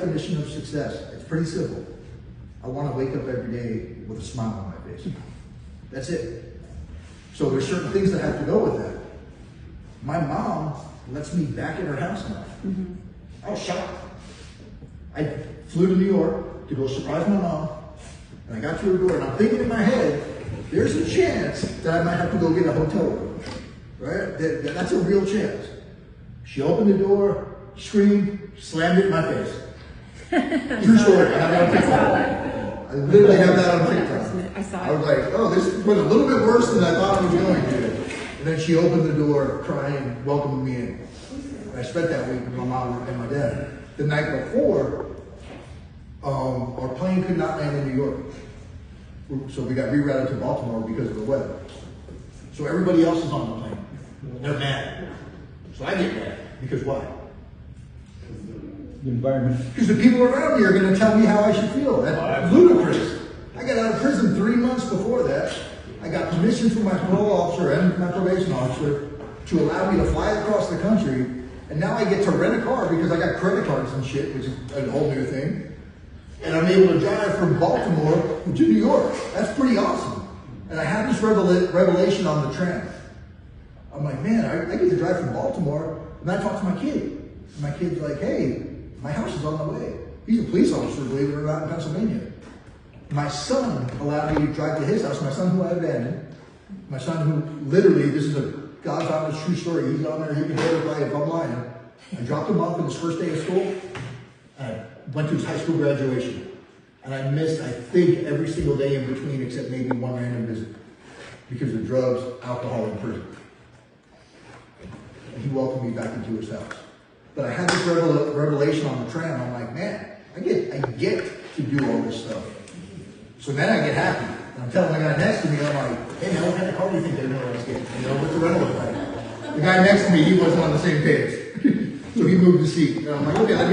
Definition of success, it's pretty simple. I want to wake up every day with a smile on my face. That's it. So there's certain things that have to go with that. My mom lets me back in her house now. I was shocked. I flew to New York to go surprise my mom, and I got to her door, and I'm thinking in my head, there's a chance that I might have to go get a hotel room, right? That's a real chance. She opened the door, screamed, slammed it in my face. True story. I have that on TikTok. I literally have that on TikTok. I was like, oh, this went a little bit worse than I thought it was going to. And then she opened the door, crying, welcoming me in. And I spent that week with my mom and my dad. The night before, our plane could not land in New York. So we got rerouted to Baltimore because of the weather. So everybody else is on the plane. They're mad. So I get mad. Because why? The environment. Because the people around me are going to tell me how I should feel. That's ludicrous. I got out of prison 3 months before that. I got permission from my parole officer and my probation officer to allow me to fly across the country. And now I get to rent a car because I got credit cards and shit, which is a whole new thing. And I'm able to drive from Baltimore to New York. That's pretty awesome. And I had this revelation on the tram. I'm like, man, I get to drive from Baltimore. And I talk to my kid. And my kid's like, hey, my house is on the way. He's a police officer, believe it or not, in Pennsylvania. My son allowed me to drive to his house. My son who I abandoned. My son who literally, this is a God's honest true story. He's on there, he can verify if I'm lying. I dropped him off on his first day of school. I went to his high school graduation. And I missed, I think, every single day in between except maybe one random visit. Because of drugs, alcohol, and prison. And he welcomed me back into his house. But I had this revelation on the tram. I'm like, man, I get to do all this stuff. So then I get happy. And I'm telling the guy next to me, I'm like, hey man, what kind of car do you think they're going to let us get? You know, what's the rental look like? The guy next to me, he wasn't on the same page. So he moved the seat. And I'm like, okay, let me